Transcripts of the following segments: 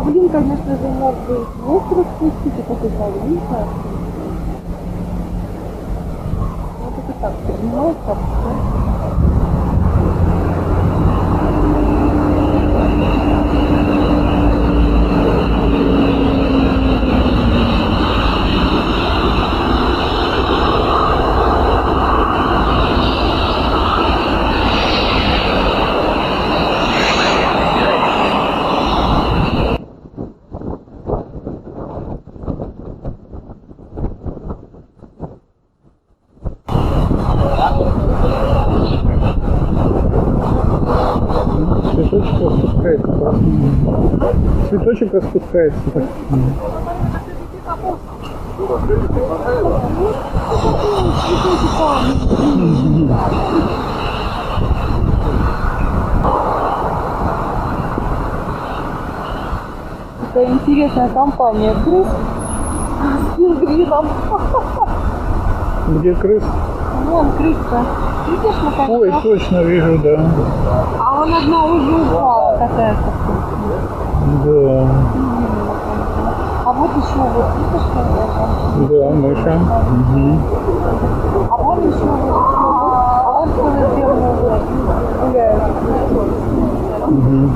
Блин, конечно же, мог бы остров спустить, и такой маленький. Вот это так, поднимается, Цветочек распускается. Цветочек распускается. такая интересная компания крыс с пингвином. Где крыс? Вон крыска. Видишь, на качках? Ой, точно вижу, да. А вон одна уже упала, катается. Да. А вот еще вот, видишь, что это? Да, мыша. Угу. А вон еще вот, а вон целый белый гуляет. Угу.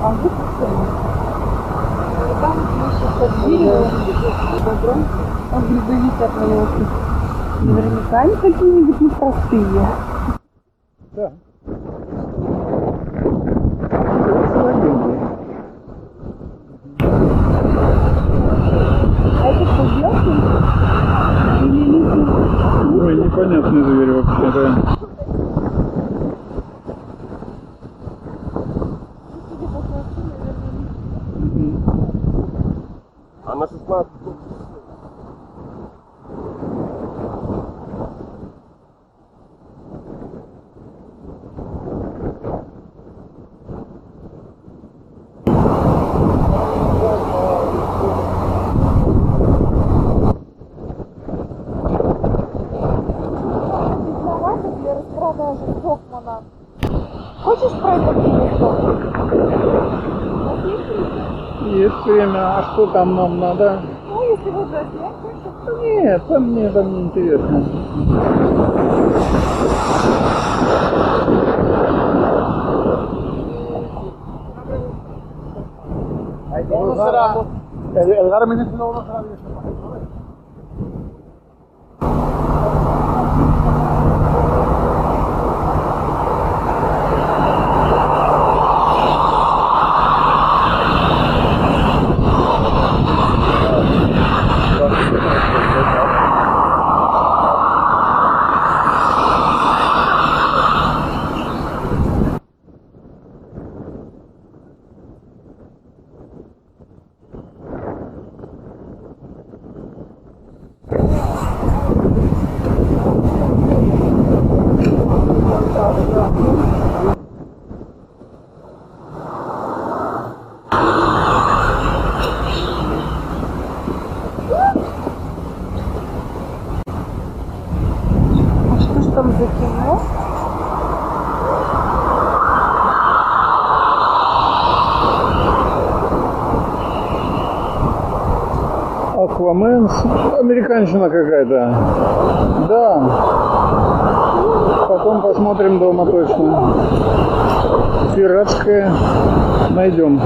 А вот там еще под деревом. А грибы висят на елке. Наверняка они какие-нибудь непростые. Да. А это что, белки? Или лисий? Ой, непонятный зверь вообще, да. А на 16 для распродажи Стокмана. Хочешь пройти телефон? Есть время. А что там нам надо? Ну, если вы заснять, то Нет, там не интересно. El Garmin es uno será bien. что ж там за кино? Аквамен, американщина какая-то. Да. Потом посмотрим дома точно. Пиратская найдем.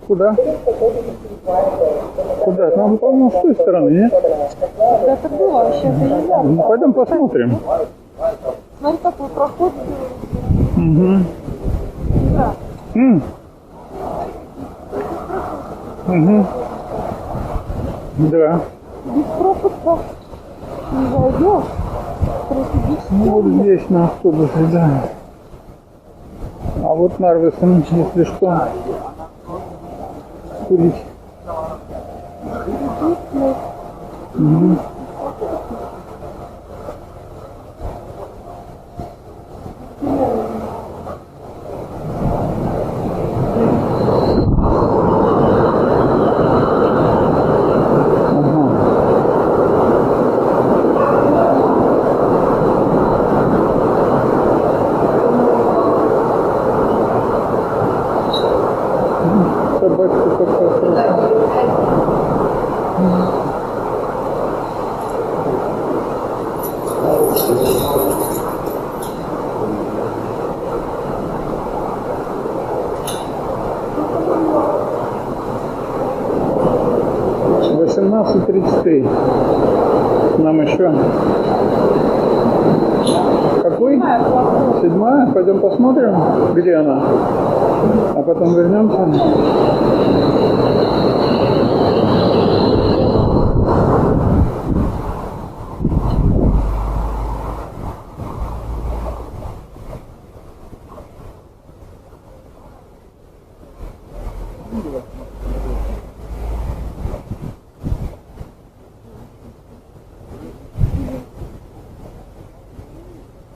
Куда? Куда? Там, по-моему, с той стороны, нет? Это было, а сейчас я не знаю. Ну, пойдем посмотрим. Смотри, какой проход. Угу. Да. Угу. Да. Без пропуска не зайдешь. Профилически. Ну, вот здесь на автобусе, да. А вот Нарвесом, если что, курить. Угу. Собачка такая хорошая. 18:33. Нам еще. Какой? 7-я? Пойдем посмотрим, где она. А потом вернемся.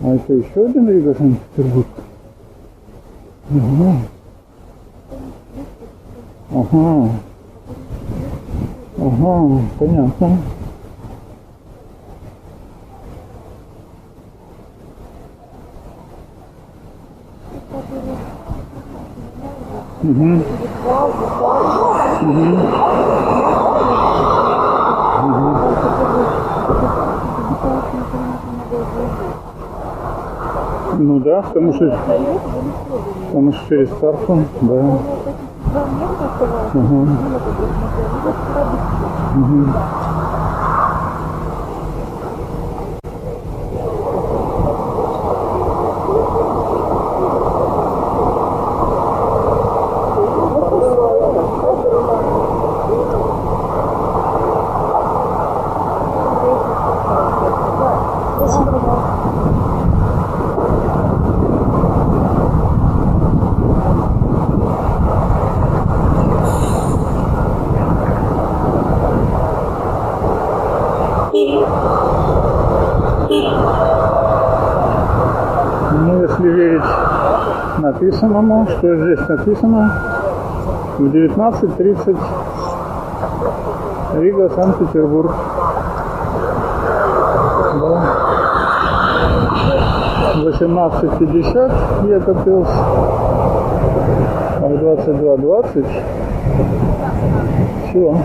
А это еще один Рига, Санкт-Петербург? Ага. Ага. Ага, понятно. Угу. Угу. Ну да, потому что через карту, да. Угу. Угу. Ну, если верить написанному, что здесь написано, в 19:30 Рига, Санкт-Петербург. Да. 18:50 Екапилс, а в 22:20 все.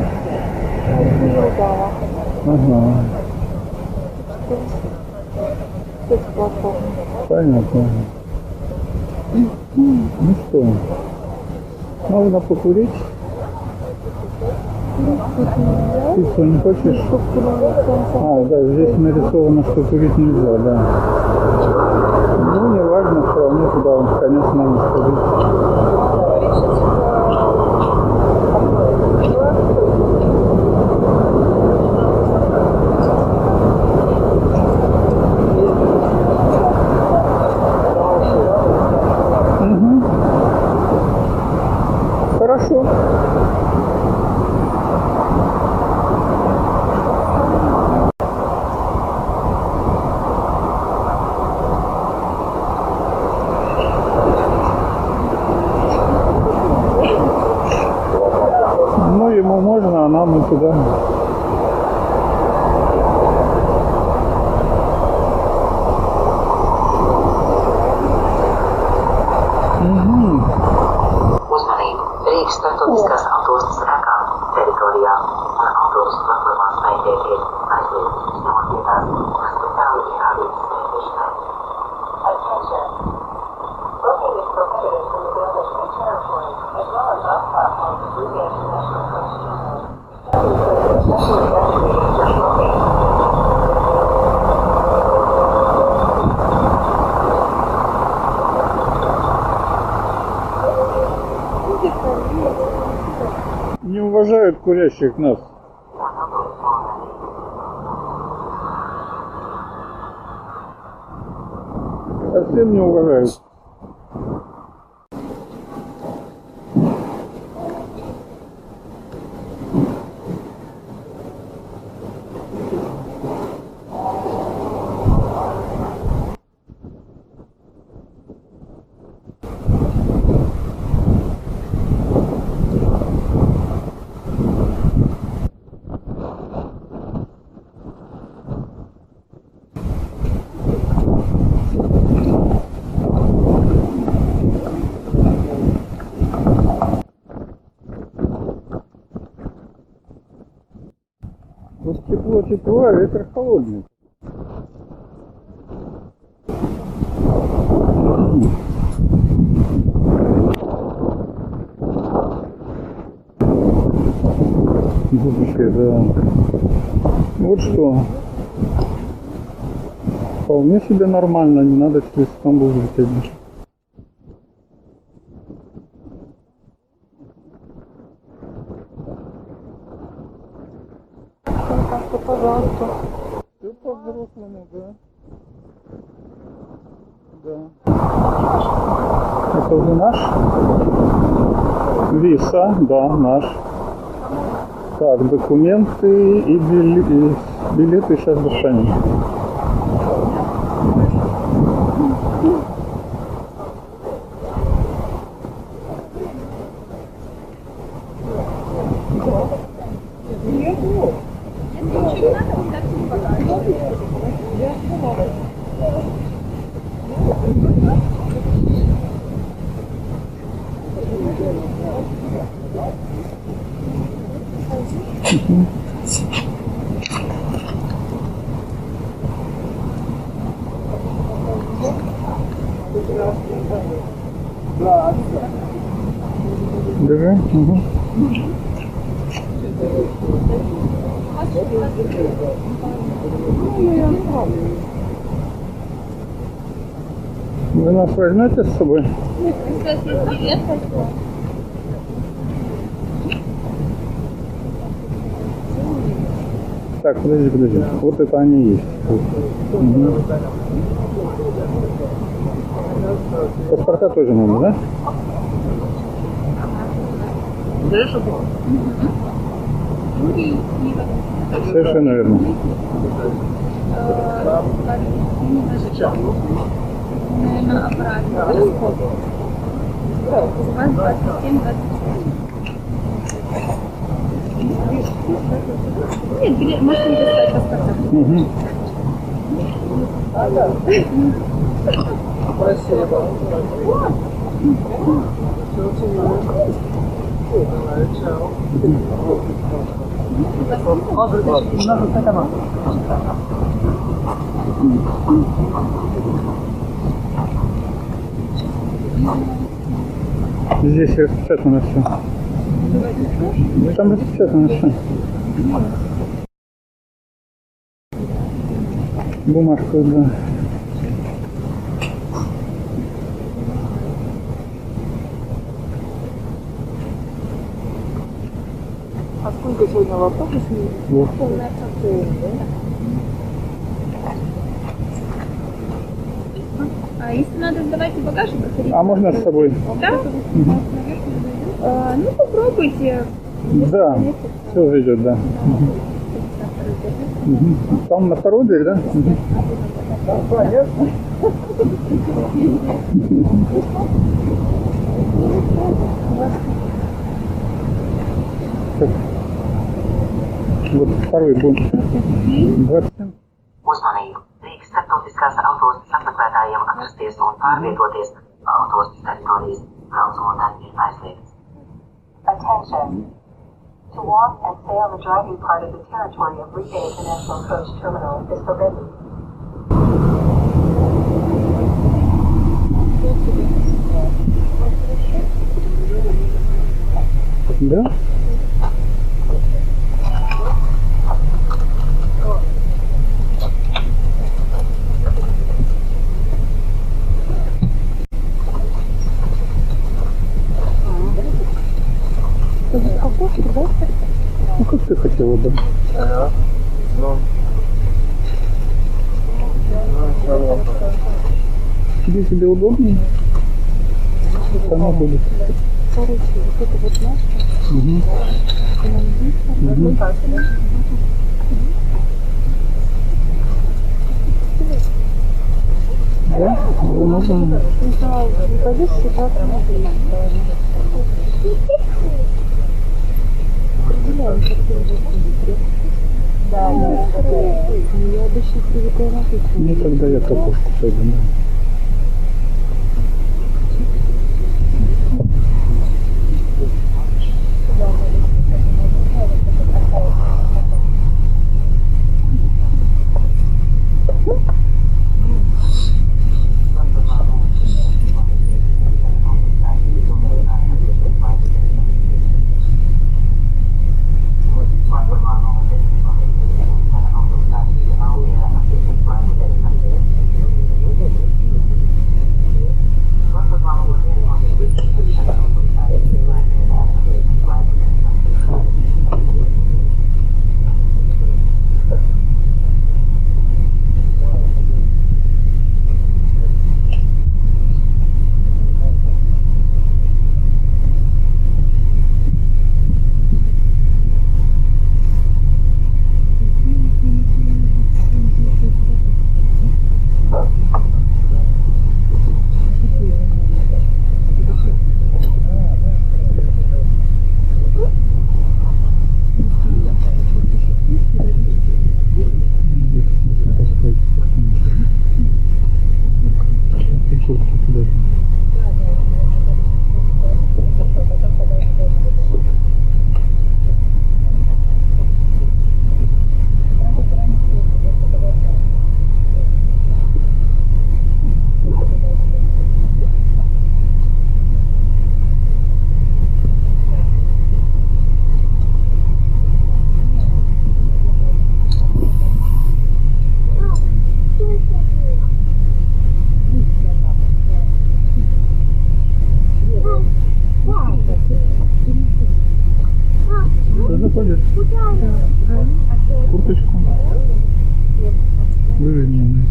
Ага. Понятно. Ну что, можно покурить? Ты что, не хочешь? А, да, здесь нарисовано, что курить нельзя, да. Ну, не важно, все равно туда в конец надо сходить. Хорошо. курящих нас. Совсем не уважают. Вот тепло, а ветер холодный. Вообще, да. Вот что. Вполне себе нормально, не надо через Стамбул лететь. Пожалуйста. Все по-взрослому, да. Да. Это уже наш? Виса, да, наш. Так, документы и билеты сейчас достанем. Держи. Угу. Вы нас возьмете с собой? Так, подожди. Вот это они есть. Угу. Паспорта тоже надо, да? Совершенно верно. Наверное, обратно. Расход. У вас 27, 26. Нет, билет, можете не достать паспорта. Угу. Здесь распечатано все. Там распечатано все. Бумажку, да. А сколько сегодня в автобусе? Вот. А если надо сдавать в багаж, проходить? А можно с собой? Да? Ну, попробуйте. Да, все зайдет, да. Угу. Там на второй дверь, да? Угу. Вот второй бунт. 27. Uzmanību! Rīgas starptautiskās autostas apmeklētājiem atrasties un pārvietoties autostas teritorijas braucamo darbiem ir aizliegts. Attention! To walk and stay on the driving part of the territory of Riga International Coach Terminal is forbidden. Да? Окошко, да? Да? Ну. Тебе удобнее? Сама будет. Короче, вот это вот наше. Угу. Да? Можно. Не пойдешь сюда, да, я обычно привыкла на пиццу. Ну, тогда я картошку пойду. Да. Что заходит? Курточку. Выверни вниз.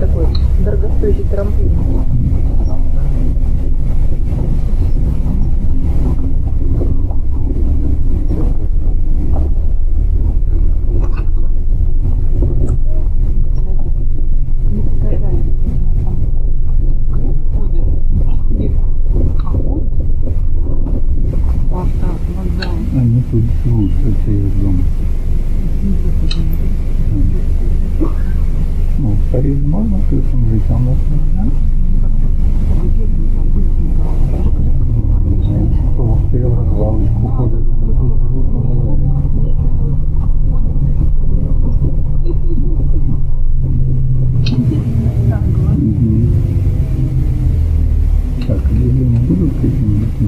Такой дорогостоящий трамплин. Они тут живут, это их дом. Ну, в Париже можно слышим жить, а у нас нельзя. Что в развалочку ходят, они тут живут на базаре. Так, люди не будут какими-то?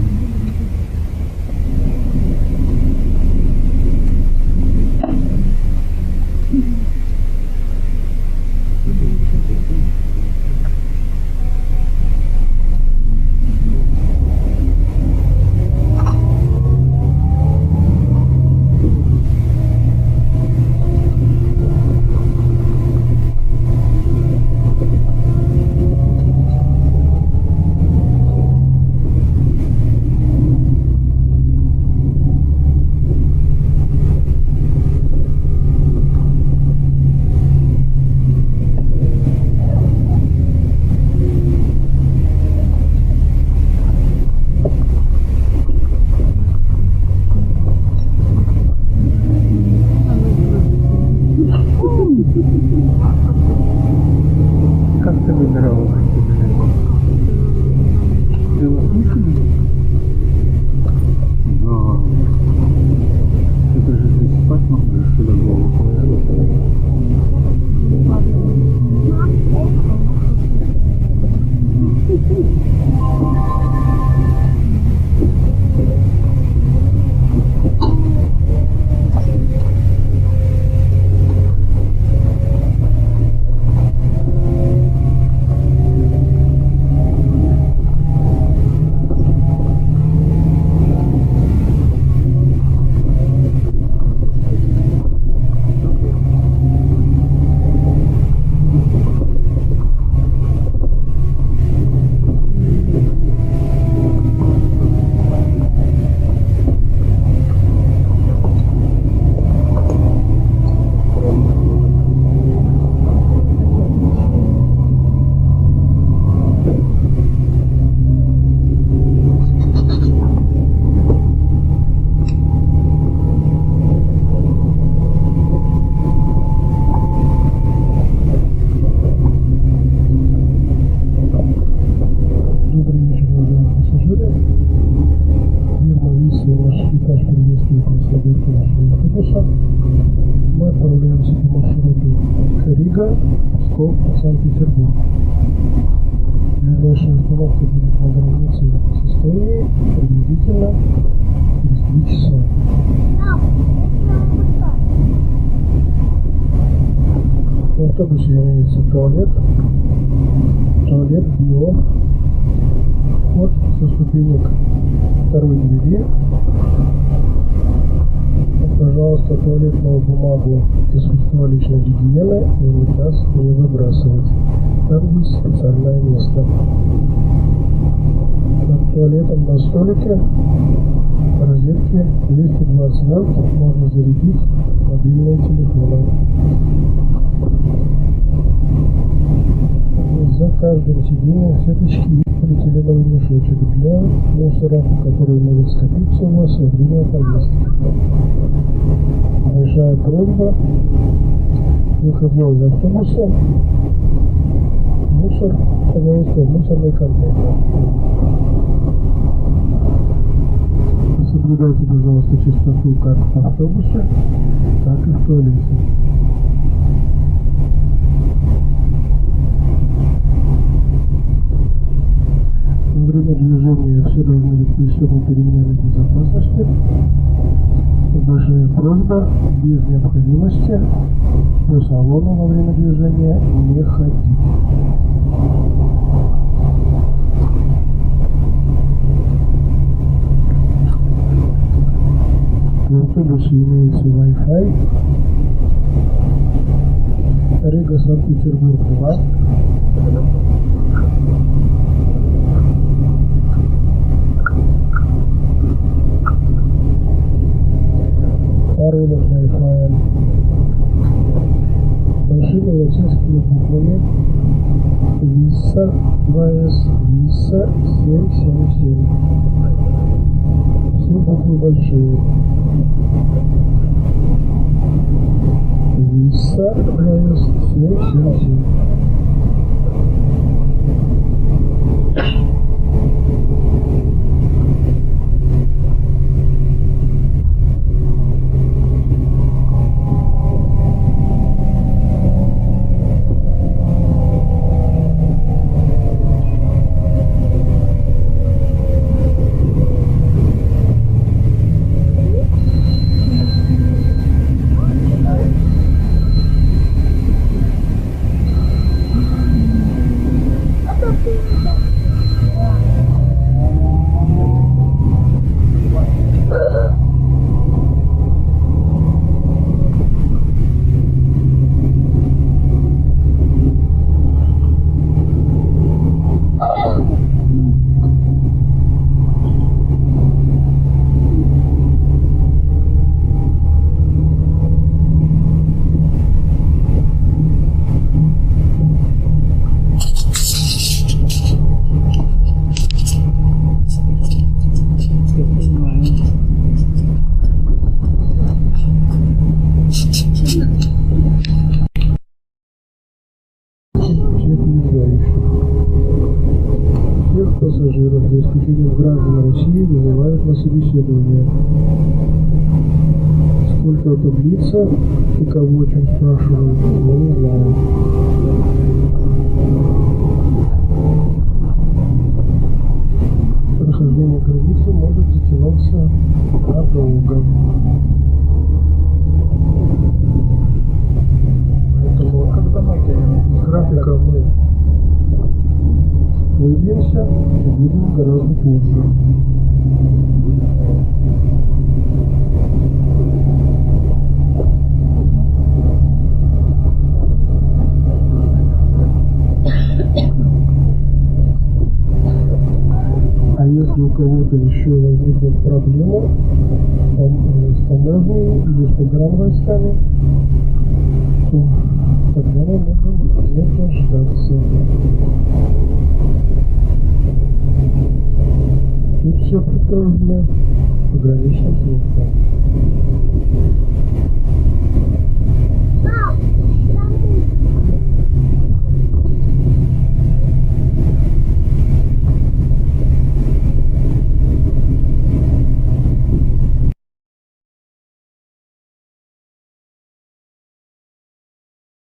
Псков, Санкт-Петербург. Ближайшая остановка будет на границе с Эстонией приблизительно через 3 часа. В автобусе имеется туалет, био, вход со ступенек второй двери. Пожалуйста, туалетную бумагу и средства личной гигиены и унитаз не выбрасывать. Там есть специальное место. Над туалетом на столике розетки 220 вольт, можно зарядить мобильные телефоны. За каждым сиденьем сеточки есть полиэтиленовый мешочек для мусора, который может скопиться у вас во время поездки. Большая просьба, выходя из автобуса, мусор, пожалуйста, в мусорный контейнер. Соблюдайте, пожалуйста, чистоту как в автобусе, так и в туалете. Во время движения все должны быть пристегнуты ремнями безопасности. Большая просьба без необходимости по салону во время движения не ходить. В автобусе имеется Wi-Fi. Рига, Санкт-Петербург 2. Паролем Wi-Fi большими латинскими буквами ВИСа, ВС, ВИСа 777. Все буквы большие. ВИСа, ВС 777. Пассажиров, за исключением граждан России, вызывают на собеседование. Сколько это длится и кого о чем спрашивают, мы не знаем. много. Поэтому Когда мы едем? с графика мы выбьемся и будем гораздо позже. А если у кого-то еще возникнут проблемы с таможней или с погранвойсками, то тогда мы можем не дождаться. Тут все прикрыто пограничным службам.